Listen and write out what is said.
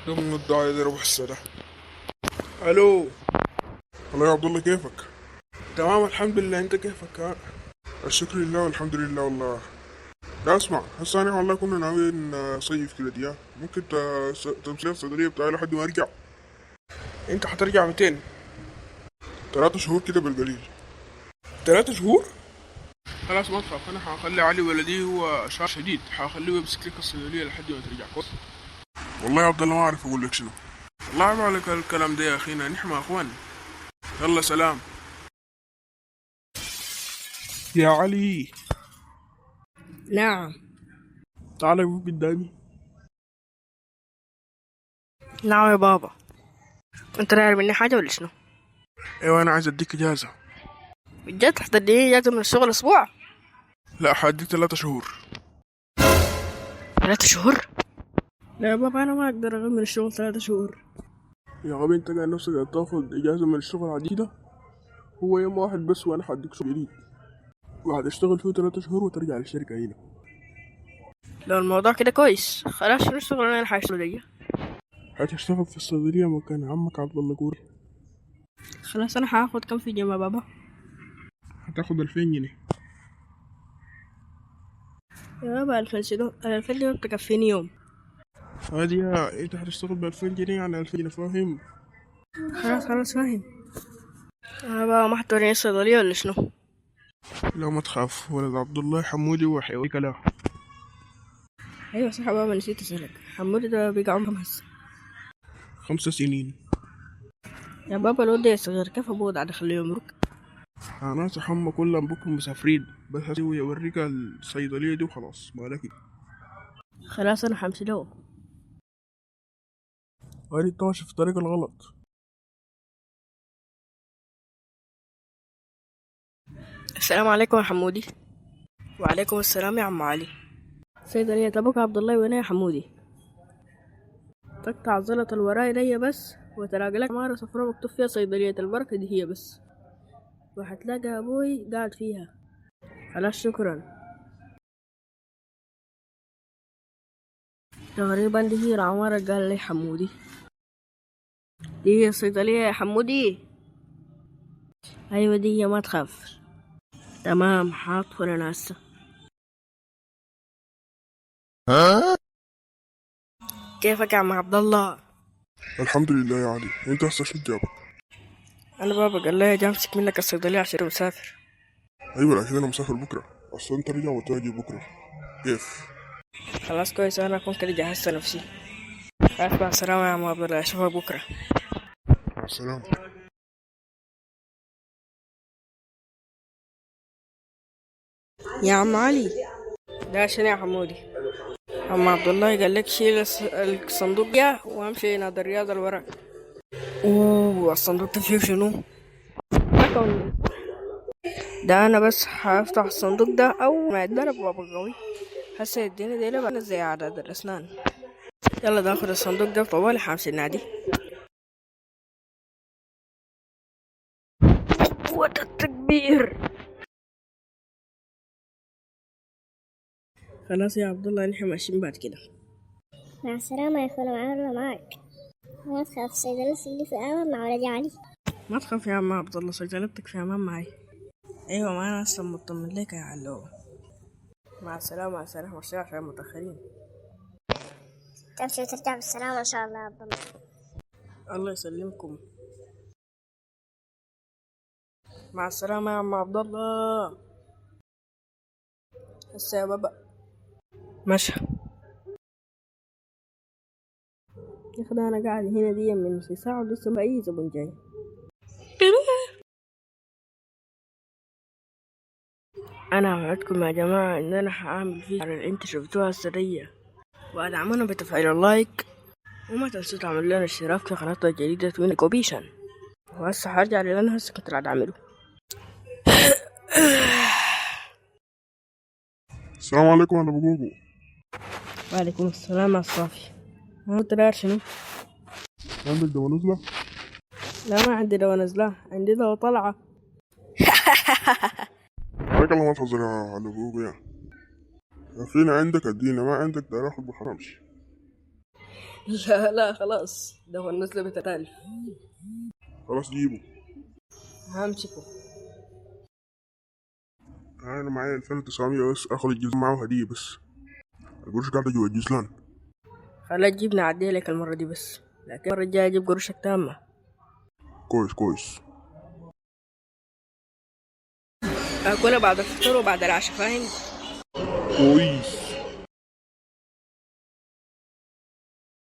يوم من الدعاء يا رب السنة. الو. والله يا عبد الله كيفك؟ تمام الحمد لله، انت كيفك؟ ها. الشكر لله والحمد لله والله. لا اسمع، هسه انا والله كنا ناويين نصيف كده ديا. ممكن تمشي الصيدلية بتاعي لحد ما ارجع. انت هترجع 200؟ 3 شهور كده بالقليل. 3 شهور؟ خلاص ما تخاف، انا هخلي علي ولدي، هو شهر شديد، هخليه يمسك لك الصيدلية لحد ما ترجع كويس. والله يا عبد الله ما اعرف اقول لك شنو. الله يعب عليك الكلام ده يا اخينا، نحن اخوان. يلا سلام. يا علي، نعم. تعال يا قدامي. نعم يا بابا. انت رايح مني حاجة ولا شنو؟ ايوه انا عايز اديك اجازة. بجد تحتاجني اجازة من الشغل اسبوع؟ لا هديك 3 شهور. 3 شهور؟ لا يا بابا انا ما اقدر اغيب من الشغل 3 شهور. يا غبي انت قاعد نفسك قاعد تاخد اجازة من الشغل عديدة؟ هو يوم واحد بس وانا هديك شغل جديد، وهتشتغل فيه 3 شهور وترجع للشركة هنا. لو الموضوع كده كويس خلاص، شنو الشغل اللي انا حاشتغل دي؟ هتشتغل في الصيدلية مكان عمك عبد الله جوري. خلاص انا هاخد كم في الجامعة بابا؟ هتاخد 2000 جنيه. يا بابا 2000 شنو؟ 2000 دي ما بتكفيني يوم. عادي يا انت هتشتغل ب2000 جنيه، يعني 2000 جنيه، فاهم؟ خلاص خلاص فاهم. يا بابا ما هتوريني الصيدلية ولا شنو؟ لا ما تخاف، ولد عبد الله حمودي وحيويك لا. ايوه صح يا بابا، نسيت اسألك، حمودي ده بيجي عمره كام هسه؟ 5 سنين. يا بابا الواد ده صغير، كيف ابوه قاعد اخليه يمرك؟ ناس حمى كلهم بكم مسافرين، بس هسوي اوريك الصيدلية دي وخلاص مالك. خلاص انا همشي له. هادي انت ماشي في الطريق الغلط. السلام عليكم يا حمودي. وعليكم السلام يا عم علي. صيدلية أبوك عبد الله وين يا حمودي؟ تقطع الزلط الوراي دي بس، وتلاقي لك عمارة صفراء مكتوب فيها صيدلية البركة، دي هي بس، وهتلاقي أبوي قاعد فيها. خلاص شكرا. تقريبا دي هي العمارة قال لي حمودي. دي هي الصيدلية يا حمودي. أيوة دي هي، ما تخاف. تمام حاضر أنا هسه. كيفك يا عم عبد الله؟ الحمد لله يا علي. انت هسه شو جابك؟ أنا بابا قال لي أجي أمسك منك الصيدلية عشان مسافر. ايوه لكن انا مسافر بكره، اصلا انت رجع وتاجي بكره كيف؟ خلاص كويس، أنا أكون كده جهزت نفسي. خلاص مع السلامة يا عم عبد الله، أشوفك بكرة. مع السلامه. يا عم علي. ده عشان يا حمودي. عم عبد الله قال لك شيل الصندوق ده وامشي نادي الرياضة اللي وراك. اوه الصندوق ده فيه شنو؟ رقم. ده انا بس هفتح الصندوق ده اول ما يتضرب وابقى قوي. هسه يديني ديلي بقى زي عدد الاسنان. يلا داخل الصندوق ده طوالي حامشي النادي. قوة التكبير. خلاص يا عبد الله نحن ماشيين بعد كده. مع السلامة يا أخونا، معانا معاك. ما تخاف، صيدلة اللي في أمان مع ولدي علي. ما تخاف يا عم عبد الله، صيدلتك في امان معي. ايوه ما انا اصلا مطمن لك يا علو. مع السلامة، مع السلامة، مش عشان متأخرين. تمشي وترجع بالسلامة إن شاء الله يا عبد الله. الله يسلمكم. مع السلامة يا عم عبد الله. هسه يا بابا. مشى. يا اخي ده انا قاعد هنا دي من نص ساعة ولسه ما اي زبون جاي. انا وعدكم يا جماعة ان انا هعمل فيديو على اللي انتوا شفتوها السرية، وادعمونا بتفعيل اللايك، وما تنسوا تعملوا لنا اشتراك في قناتنا الجديدة توين كوبيشن. وهسه هرجع اللي انا هسه كنت قاعد اعمله. السلام عليكم، انا بجوجو. وعليكم السلام يا الصافي. هو انت داير شنو؟ عندك دواء نزله؟ لا ما عندي دوا نزله، عندي دوا طلعة. عليك الله ما تهزر يا علي بجوجو يا اخينا. عندك ادينا، ما عندك داير اخد بحرامش. لا لا خلاص، ده هو النزلة بتتالف. خلاص جيبه. همسكه. انا معايا 2900 بس اخد الجزء معه هدية بس. القروش قاعدة جوا الجزلان. خلاص جيب نعدي لك المرة دي بس، لكن المرة الجاية جيب قروشك تامة. كويس كويس. أكلها بعد الفطور وبعد العشاء، فاهم؟ كويس.